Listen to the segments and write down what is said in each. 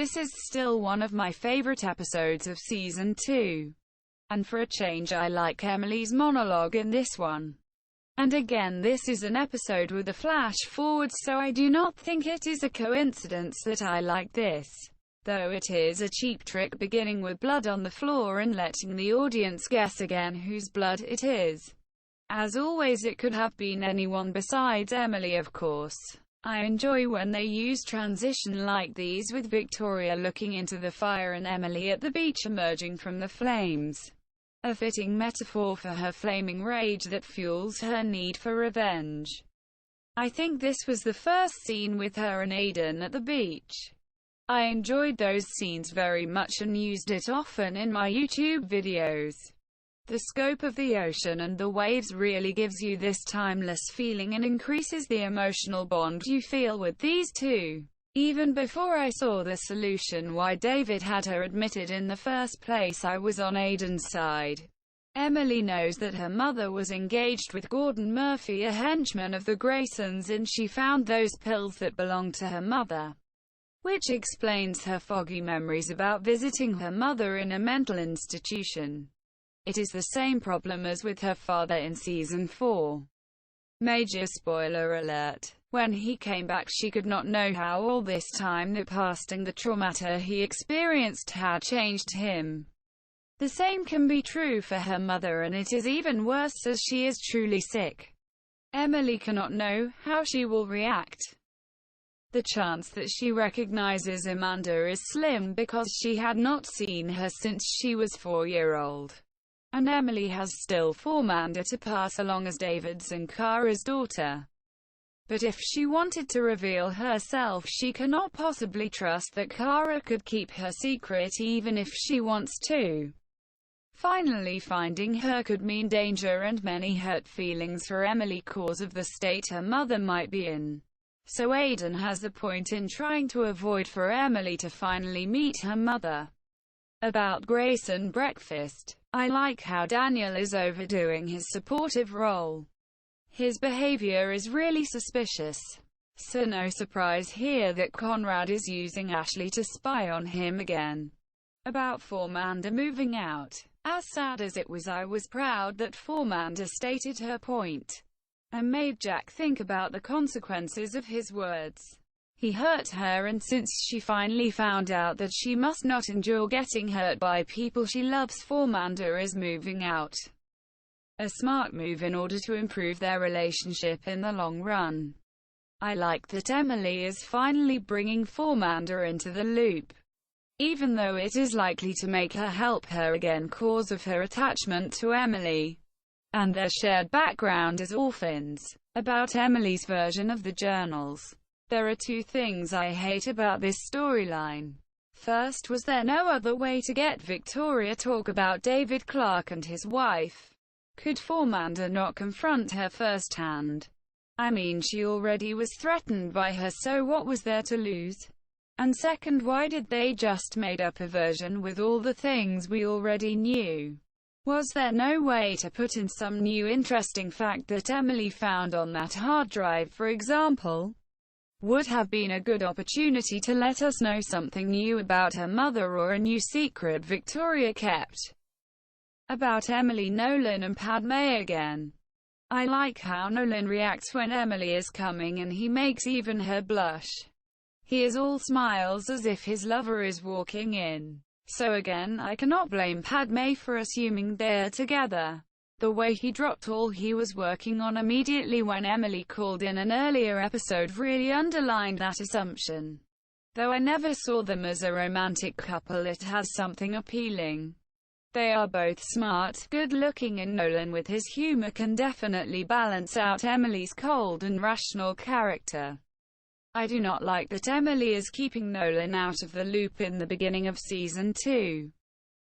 This is still one of my favorite episodes of season 2. And for a change I like Emily's monologue in this one. And again, this is an episode with a flash forward, so I do not think it is a coincidence that I like this. Though it is a cheap trick, beginning with blood on the floor and letting the audience guess again whose blood it is. As always, it could have been anyone besides Emily, of course. I enjoy when they use transition like these, with Victoria looking into the fire and Emily at the beach emerging from the flames. A fitting metaphor for her flaming rage that fuels her need for revenge. I think this was the first scene with her and Aiden at the beach. I enjoyed those scenes very much and used it often in my YouTube videos. The scope of the ocean and the waves really gives you this timeless feeling and increases the emotional bond you feel with these two. Even before I saw the solution why David had her admitted in the first place, I was on Aiden's side. Emily knows that her mother was engaged with Gordon Murphy, a henchman of the Graysons, and she found those pills that belonged to her mother, which explains her foggy memories about visiting her mother in a mental institution. It is the same problem as with her father in season 4. Major spoiler alert. When he came back, she could not know how all this time that passed and the traumata he experienced had changed him. The same can be true for her mother, and it is even worse as she is truly sick. Emily cannot know how she will react. The chance that she recognizes Amanda is slim because she had not seen her since she was 4-year-old. And Emily has still Fauxmanda to pass along as David's and Kara's daughter. But if she wanted to reveal herself, she cannot possibly trust that Kara could keep her secret even if she wants to. Finally, finding her could mean danger and many hurt feelings for Emily, cause of the state her mother might be in. So Aiden has a point in trying to avoid for Emily to finally meet her mother. About Grayson breakfast. I like how Daniel is overdoing his supportive role. His behavior is really suspicious. So no surprise here that Conrad is using Ashley to spy on him again. About Fauxmanda moving out. As sad as it was, I was proud that Fauxmanda stated her point and made Jack think about the consequences of his words. He hurt her, and since she finally found out that she must not endure getting hurt by people she loves, Fauxmanda is moving out. A smart move in order to improve their relationship in the long run. I like that Emily is finally bringing Fauxmanda into the loop, even though it is likely to make her help her again cause of her attachment to Emily and their shared background as orphans. About Emily's version of the journals. There are two things I hate about this storyline. First, was there no other way to get Victoria talk about David Clarke and his wife? Could Fauxmanda not confront her firsthand? I mean, she already was threatened by her, so what was there to lose? And second, why did they just made up a version with all the things we already knew? Was there no way to put in some new interesting fact that Emily found on that hard drive, for example? Would have been a good opportunity to let us know something new about her mother, or a new secret Victoria kept. About Emily, Nolan and Padma again. I like how Nolan reacts when Emily is coming, and he makes even her blush. He is all smiles as if his lover is walking in. So again, I cannot blame Padma for assuming they're together. The way he dropped all he was working on immediately when Emily called in an earlier episode really underlined that assumption. Though I never saw them as a romantic couple, it has something appealing. They are both smart, good-looking, and Nolan with his humor can definitely balance out Emily's cold and rational character. I do not like that Emily is keeping Nolan out of the loop in the beginning of season 2.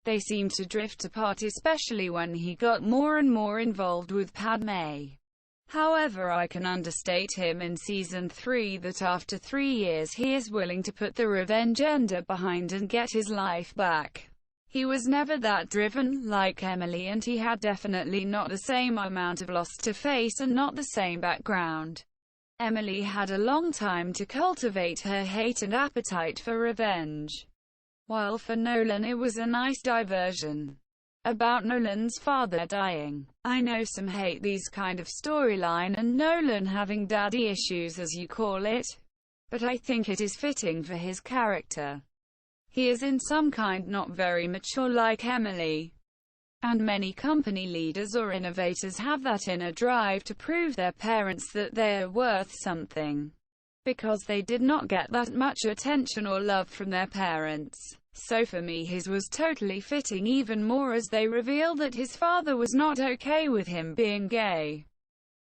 They seem to drift apart, especially when he got more and more involved with Padma. However, I can understate him in season 3 that after 3 years he is willing to put the revenge agenda behind and get his life back. He was never that driven like Emily, and he had definitely not the same amount of loss to face and not the same background. Emily had a long time to cultivate her hate and appetite for revenge, while for Nolan it was a nice diversion. About Nolan's father dying. I know some hate these kind of storyline and Nolan having daddy issues as you call it, but I think it is fitting for his character. He is in some kind not very mature like Emily, and many company leaders or innovators have that inner drive to prove their parents that they are worth something, because they did not get that much attention or love from their parents. So for me his was totally fitting, even more as they reveal that his father was not okay with him being gay.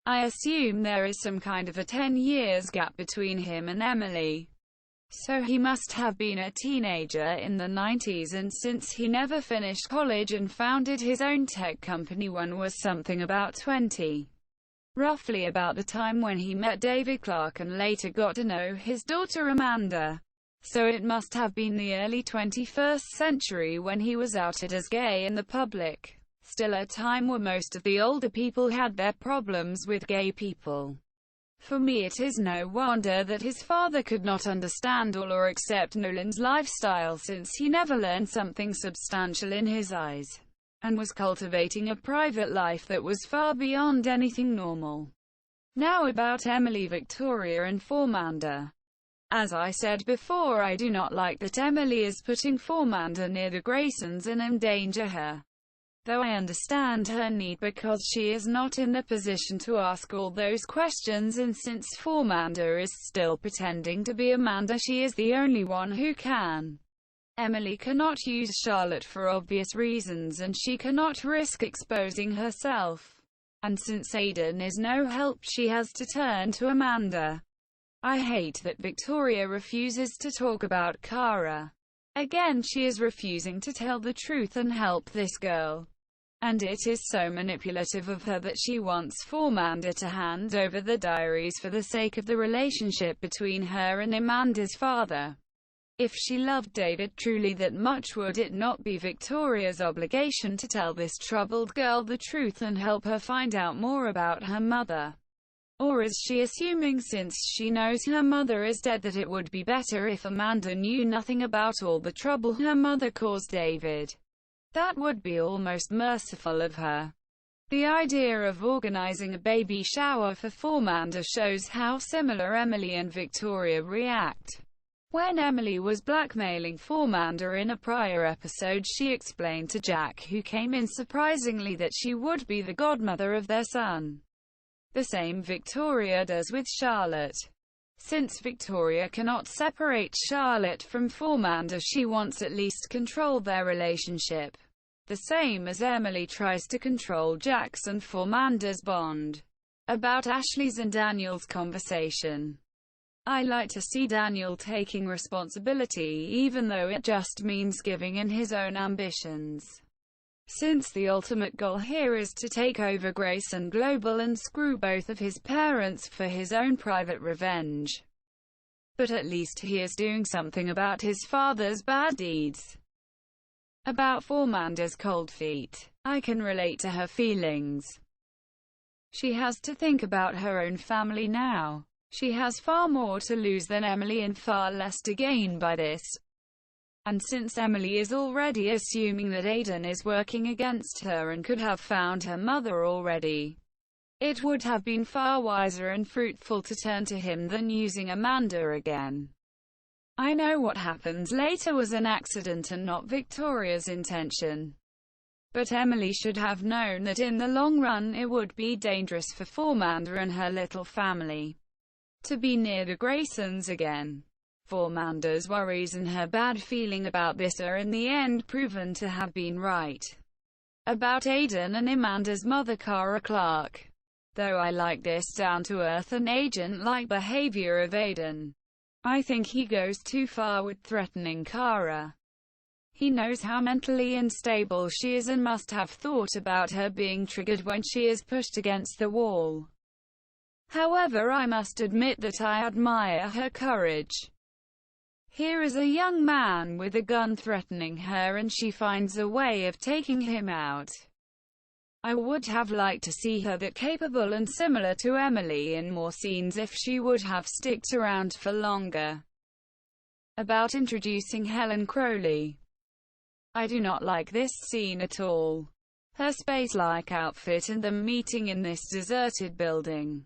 I assume there is some kind of a 10 years gap between him and Emily. So he must have been a teenager in the 90s, and since he never finished college and founded his own tech company when was something about 20. Roughly about the time when he met David Clarke and later got to know his daughter Amanda. So it must have been the early 21st century when he was outed as gay in the public. Still a time where most of the older people had their problems with gay people. For me it is no wonder that his father could not understand or accept Nolan's lifestyle, since he never learned something substantial in his eyes, and was cultivating a private life that was far beyond anything normal. Now about Emily, Victoria and Fauxmanda. As I said before, I do not like that Emily is putting Fauxmanda near the Graysons and endanger her. Though I understand her need because she is not in the position to ask all those questions, and since Fauxmanda is still pretending to be Amanda, she is the only one who can. Emily cannot use Charlotte for obvious reasons, and she cannot risk exposing herself. And since Aiden is no help, she has to turn to Amanda. I hate that Victoria refuses to talk about Kara. Again, she is refusing to tell the truth and help this girl. And it is so manipulative of her that she wants Fauxmanda to hand over the diaries for the sake of the relationship between her and Amanda's father. If she loved David truly that much, would it not be Victoria's obligation to tell this troubled girl the truth and help her find out more about her mother? Or is she assuming, since she knows her mother is dead, that it would be better if Amanda knew nothing about all the trouble her mother caused David? That would be almost merciful of her. The idea of organizing a baby shower for Fauxmanda shows how similar Emily and Victoria react. When Emily was blackmailing Fauxmanda in a prior episode, she explained to Jack, who came in surprisingly, that she would be the godmother of their son. The same Victoria does with Charlotte. Since Victoria cannot separate Charlotte from Fauxmanda, she wants at least control their relationship. The same as Emily tries to control Jack's and Fauxmanda's bond. About Ashley's and Daniel's conversation. I like to see Daniel taking responsibility, even though it just means giving in his own ambitions. Since the ultimate goal here is to take over Grayson Global and screw both of his parents for his own private revenge. But at least he is doing something about his father's bad deeds. About Fauxmanda's cold feet. I can relate to her feelings. She has to think about her own family now. She has far more to lose than Emily and far less to gain by this. And since Emily is already assuming that Aiden is working against her and could have found her mother already, it would have been far wiser and fruitful to turn to him than using Amanda again. I know what happens later was an accident and not Victoria's intention. But Emily should have known that in the long run it would be dangerous for Fauxmanda and her little family to be near the Graysons again. Fauxmanda's worries and her bad feeling about this are in the end proven to have been right. About Aiden and Amanda's mother Kara Clarke. Though I like this down-to-earth and agent-like behavior of Aiden, I think he goes too far with threatening Kara. He knows how mentally unstable she is and must have thought about her being triggered when she is pushed against the wall. However, I must admit that I admire her courage. Here is a young man with a gun threatening her, and she finds a way of taking him out. I would have liked to see her that capable and similar to Emily in more scenes if she would have sticked around for longer. About introducing Helen Crowley. I do not like this scene at all. Her space-like outfit and them meeting in this deserted building.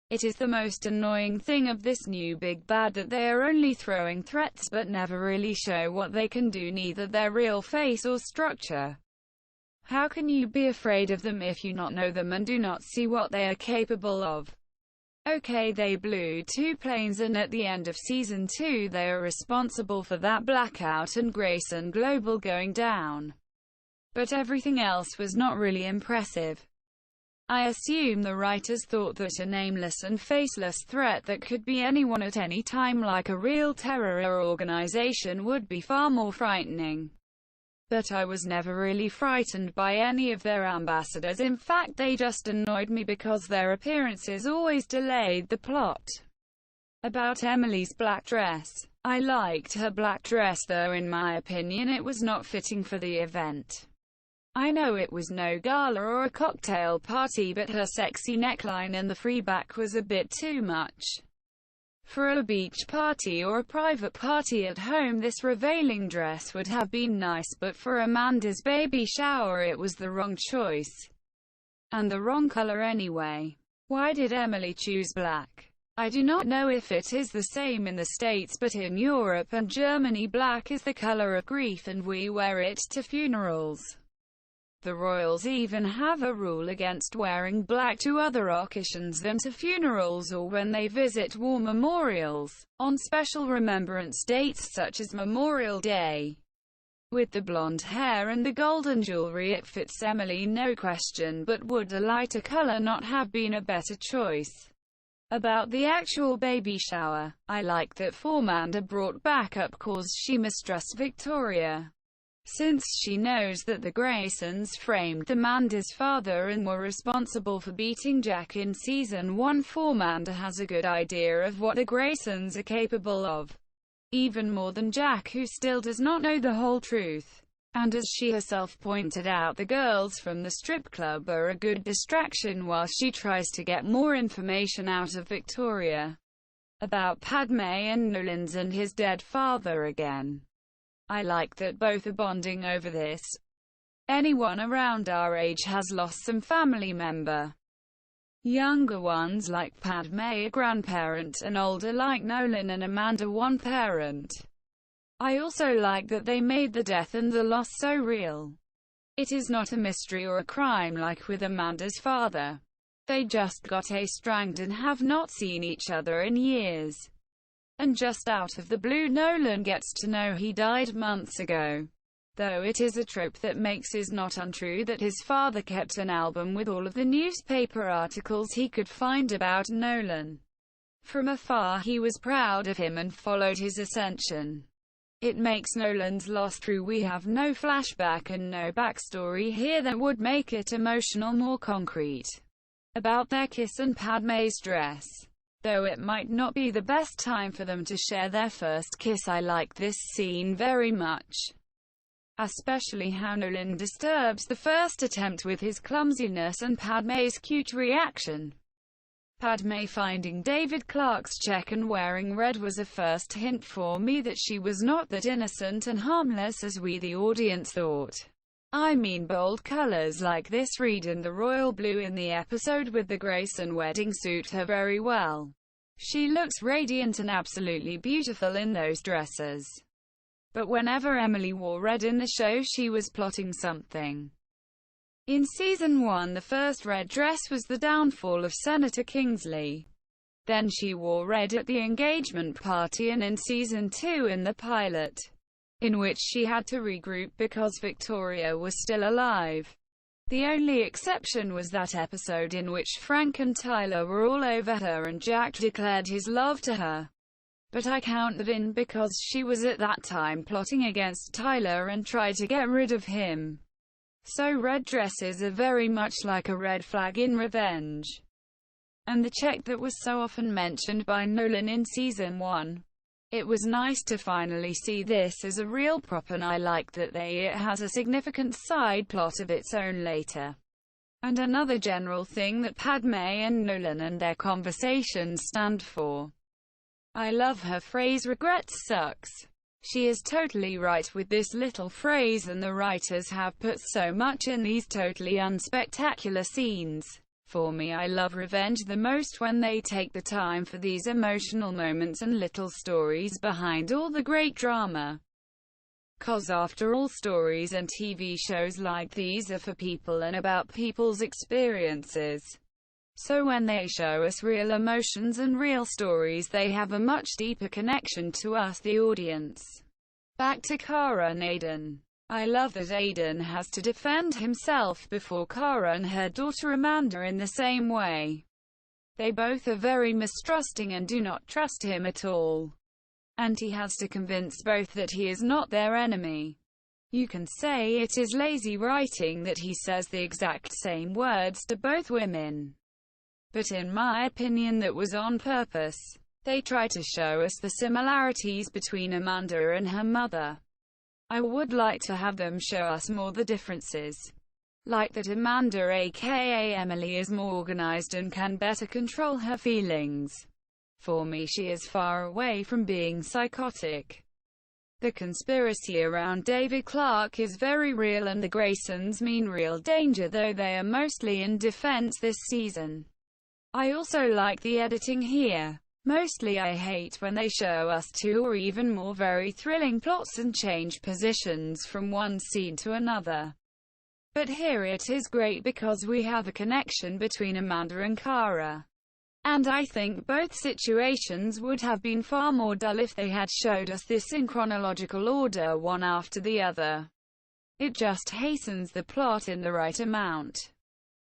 It is the most annoying thing of this new big bad that they are only throwing threats but never really show what they can do, neither their real face or structure. How can you be afraid of them if you not know them and do not see what they are capable of? Okay, they blew 2 planes and at the end of season 2 they are responsible for that blackout and Grayson Global going down. But everything else was not really impressive. I assume the writers thought that a nameless and faceless threat that could be anyone at any time, like a real terror organization, would be far more frightening. But I was never really frightened by any of their ambassadors. In fact, they just annoyed me because their appearances always delayed the plot. About Emily's black dress. I liked her black dress, though in my opinion it was not fitting for the event. I know it was no gala or a cocktail party, but her sexy neckline and the free back was a bit too much. For a beach party or a private party at home, this revealing dress would have been nice, but for Amanda's baby shower it was the wrong choice. And the wrong color anyway. Why did Emily choose black? I do not know if it is the same in the States, but in Europe and Germany black is the color of grief and we wear it to funerals. The royals even have a rule against wearing black to other occasions than to funerals or when they visit war memorials, on special remembrance dates such as Memorial Day. With the blonde hair and the golden jewelry it fits Emily no question, but would a lighter color not have been a better choice? About the actual baby shower, I like that Fauxmanda brought backup cause she mistrusts Victoria. Since she knows that the Graysons framed Amanda's father and were responsible for beating Jack in season 1, Fauxmanda has a good idea of what the Graysons are capable of. Even more than Jack, who still does not know the whole truth. And as she herself pointed out, the girls from the strip club are a good distraction while she tries to get more information out of Victoria. About Padma and Nolan's and his dead father again. I like that both are bonding over this. Anyone around our age has lost some family member. Younger ones like Padma a grandparent, and older like Nolan and Amanda one parent. I also like that they made the death and the loss so real. It is not a mystery or a crime like with Amanda's father. They just got estranged and have not seen each other in years. And just out of the blue Nolan gets to know he died months ago. Though it is a trope that makes is not untrue that his father kept an album with all of the newspaper articles he could find about Nolan. From afar he was proud of him and followed his ascension. It makes Nolan's loss true. We have no flashback and no backstory here that would make it emotional, more concrete. About their kiss and Padma's dress. Though it might not be the best time for them to share their first kiss, I like this scene very much. Especially how Nolan disturbs the first attempt with his clumsiness and Padma's cute reaction. Padma finding David Clarke's check and wearing red was a first hint for me that she was not that innocent and harmless as we the audience thought. I mean, bold colors like this red and the royal blue in the episode with the Grayson wedding suit her very well. She looks radiant and absolutely beautiful in those dresses. But whenever Emily wore red in the show, she was plotting something. In season 1, the first red dress was the downfall of Senator Kingsley. Then she wore red at the engagement party, and in season 2 in the pilot, in which she had to regroup because Victoria was still alive. The only exception was that episode in which Frank and Tyler were all over her and Jack declared his love to her. But I count that in because she was at that time plotting against Tyler and tried to get rid of him. So red dresses are very much like a red flag in revenge. And the check that was so often mentioned by Nolan in season 1. It was nice to finally see this as a real prop, and I like that it has a significant side plot of its own later. and another general thing that Padma and Nolan and their conversations stand for. I love her phrase "regret sucks." She is totally right with this little phrase, and the writers have put so much in these totally unspectacular scenes. For me, I love revenge the most when they take the time for these emotional moments and little stories behind all the great drama. 'Cause after all, stories and TV shows like these are for people and about people's experiences. So when they show us real emotions and real stories, they have a much deeper connection to us, the audience. Back to Kara and Aiden. I love that Aiden has to defend himself before Kara and her daughter Amanda in the same way. They both are very mistrusting and do not trust him at all. And he has to convince both that he is not their enemy. You can say it is lazy writing that he says the exact same words to both women. But in my opinion, that was on purpose. They try to show us the similarities between Amanda and her mother. I would like to have them show us more the differences. Like that Amanda, aka Emily, is more organized and can better control her feelings. For me, she is far away from being psychotic. The conspiracy around David Clarke is very real, and the Graysons mean real danger, though they are mostly in defense this season. I also like the editing here. Mostly I hate when they show us two or even more very thrilling plots and change positions from one scene to another. But here it is great because we have a connection between Amanda and Kara. And I think both situations would have been far more dull if they had showed us this in chronological order, one after the other. It just hastens the plot in the right amount.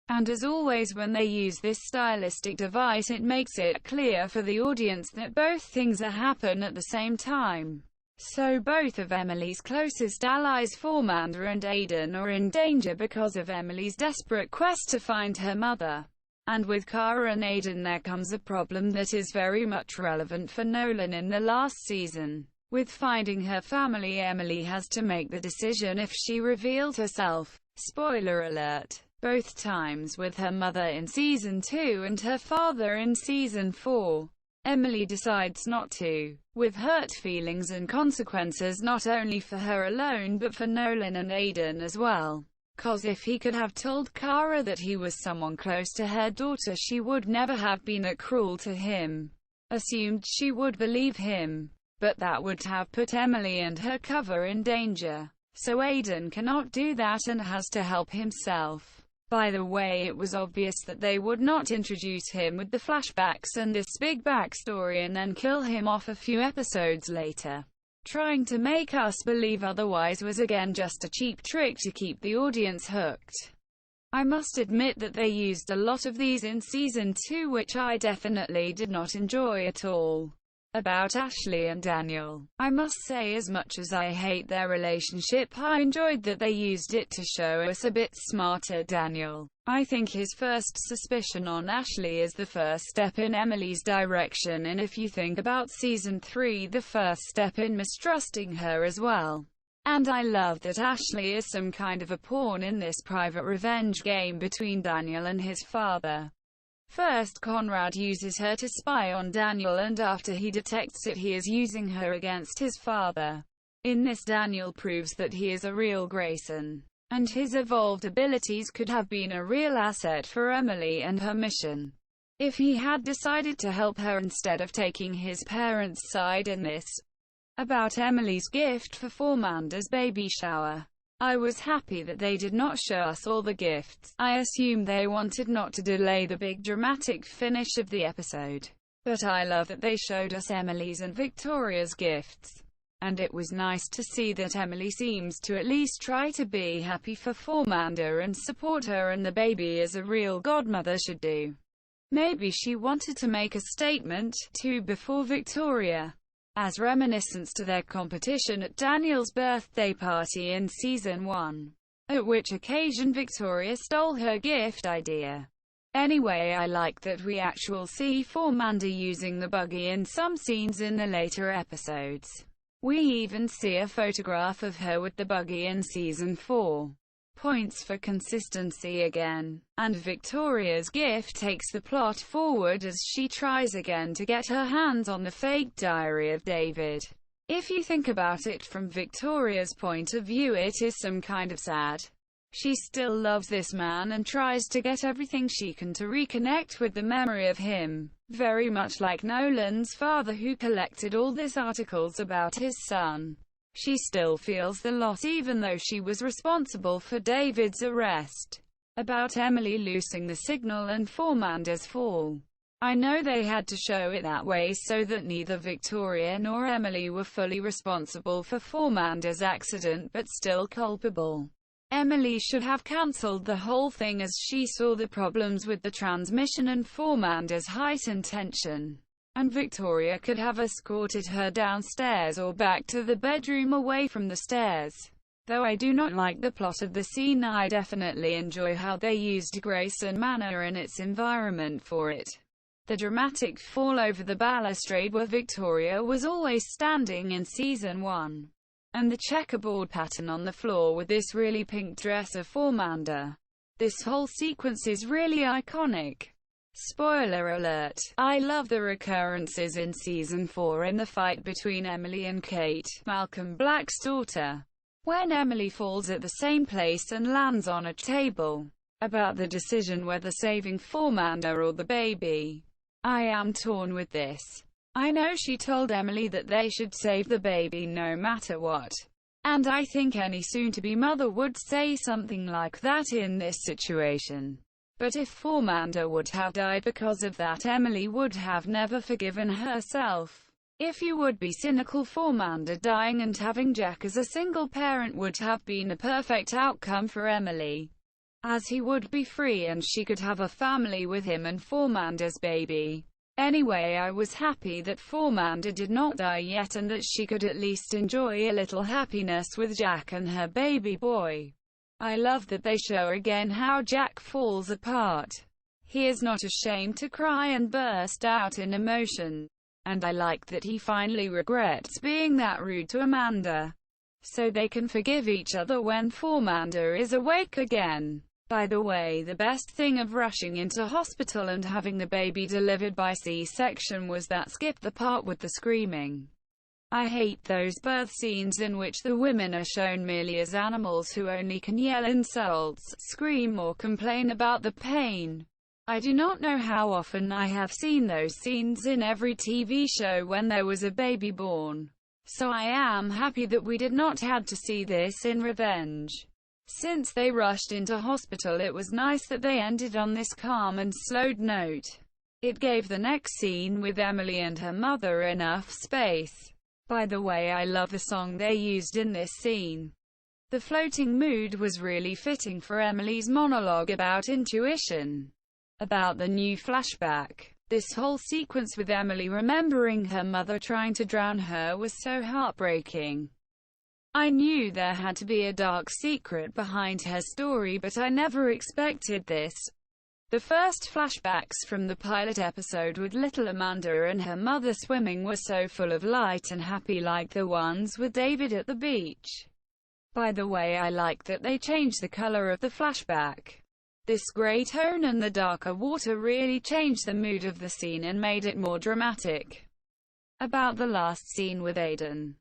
And as always, when they use this stylistic device, it makes it clear for the audience that both things are happen at the same time. So both of Emily's closest allies, Fauxmanda and Aiden, are in danger because of Emily's desperate quest to find her mother. And with Kara and Aiden there comes a problem that is very much relevant for Nolan in the last season. With finding her family, Emily has to make the decision if she reveals herself. Spoiler alert. Both times, with her mother in Season 2 and her father in Season 4. Emily decides not to, with hurt feelings and consequences not only for her alone but for Nolan and Aiden as well. 'Cause if he could have told Kara that he was someone close to her daughter, she would never have been that cruel to him. Assumed she would believe him. But that would have put Emily and her cover in danger. So Aiden cannot do that and has to help himself. By the way, it was obvious that they would not introduce him with the flashbacks and this big backstory and then kill him off a few episodes later. Trying to make us believe otherwise was again just a cheap trick to keep the audience hooked. I must admit that they used a lot of these in Season 2, which I definitely did not enjoy at all. About Ashley and Daniel, I must say, as much as I hate their relationship, I enjoyed that they used it to show us a bit smarter Daniel. I think his first suspicion on Ashley is the first step in Emily's direction, and if you think about Season 3, the first step in mistrusting her as well. And I love that Ashley is some kind of a pawn in this private revenge game between Daniel and his father. First, Conrad uses her to spy on Daniel, and after he detects it, he is using her against his father. In this, Daniel proves that he is a real Grayson, and his evolved abilities could have been a real asset for Emily and her mission. If he had decided to help her instead of taking his parents' side in this. About Emily's gift for Fauxmanda's baby shower. I was happy that they did not show us all the gifts. I assume they wanted not to delay the big dramatic finish of the episode. But I love that they showed us Emily's and Victoria's gifts. And it was nice to see that Emily seems to at least try to be happy for Fauxmanda and support her and the baby as a real godmother should do. Maybe she wanted to make a statement, too, before Victoria. As reminiscence to their competition at Daniel's birthday party in Season 1, at which occasion Victoria stole her gift idea. Anyway, I like that we actually see Fauxmanda using the buggy in some scenes in the later episodes. We even see a photograph of her with the buggy in Season 4. points for consistency again. And Victoria's gift takes the plot forward as she tries again to get her hands on the fake diary of David. If you think about it from Victoria's point of view, it is some kind of sad. She still loves this man and tries to get everything she can to reconnect with the memory of him. Very much like Nolan's father, who collected all these articles about his son. She still feels the loss even though she was responsible for David's arrest. About Emily losing the signal and Fauxmanda's fall. I know they had to show it that way so that neither Victoria nor Emily were fully responsible for Fauxmanda's accident, but still culpable. Emily should have cancelled the whole thing as she saw the problems with the transmission and Fauxmanda's heightened tension. And Victoria could have escorted her downstairs or back to the bedroom away from the stairs. Though I do not like the plot of the scene, I definitely enjoy how they used Grayson Manor and its environment for it. The dramatic fall over the balustrade where Victoria was always standing in Season 1. And the checkerboard pattern on the floor with this really pink dress of Fauxmanda. This whole sequence is really iconic. Spoiler alert, I love the recurrences in Season 4 in the fight between Emily and Kate, Malcolm Black's daughter. When Emily falls at the same place and lands on a table. About the decision whether saving Fauxmanda or the baby. I am torn with this. I know she told Emily that they should save the baby no matter what. And I think any soon-to-be mother would say something like that in this situation. But if Fauxmanda would have died because of that, Emily would have never forgiven herself. If you would be cynical, Fauxmanda dying and having Jack as a single parent would have been a perfect outcome for Emily. As he would be free and she could have a family with him and Fauxmanda's baby. Anyway, I was happy that Fauxmanda did not die yet and that she could at least enjoy a little happiness with Jack and her baby boy. I love that they show again how Jack falls apart. He is not ashamed to cry and burst out in emotion. And I like that he finally regrets being that rude to Amanda. So they can forgive each other when Fauxmanda is awake again. By the way, the best thing of rushing into hospital and having the baby delivered by C-section was that skip the part with the screaming. I hate those birth scenes in which the women are shown merely as animals who only can yell insults, scream or complain about the pain. I do not know how often I have seen those scenes in every TV show when there was a baby born. So I am happy that we did not have to see this in Revenge. Since they rushed into hospital, it was nice that they ended on this calm and slowed note. It gave the next scene with Emily and her mother enough space. By the way, I love the song they used in this scene. The floating mood was really fitting for Emily's monologue about intuition. About the new flashback. This whole sequence with Emily remembering her mother trying to drown her was so heartbreaking. I knew there had to be a dark secret behind her story, but I never expected this. The first flashbacks from the pilot episode with little Amanda and her mother swimming were so full of light and happy, like the ones with David at the beach. By the way, I like that they changed the color of the flashback. This grey tone and the darker water really changed the mood of the scene and made it more dramatic. About the last scene with Aiden.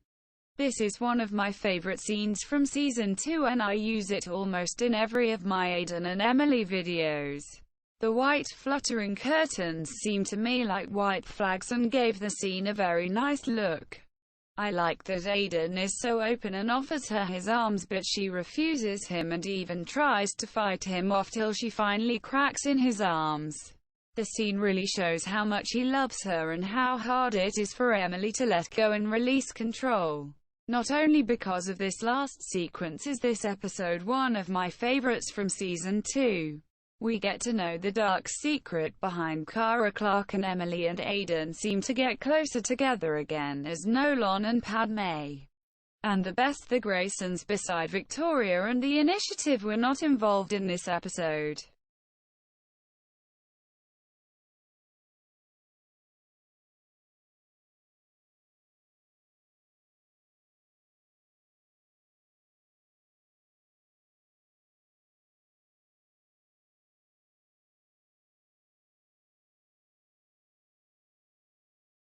This is one of my favorite scenes from Season 2 and I use it almost in every of my Aiden and Emily videos. The white fluttering curtains seemed to me like white flags and gave the scene a very nice look. I like that Aiden is so open and offers her his arms, but she refuses him and even tries to fight him off till she finally cracks in his arms. The scene really shows how much he loves her and how hard it is for Emily to let go and release control. Not only because of this last sequence is this episode one of my favorites from Season 2. We get to know the dark secret behind Kara Clarke, and Emily and Aiden seem to get closer together again as Nolan and Padma. And the Graysons beside Victoria and the Initiative were not involved in this episode.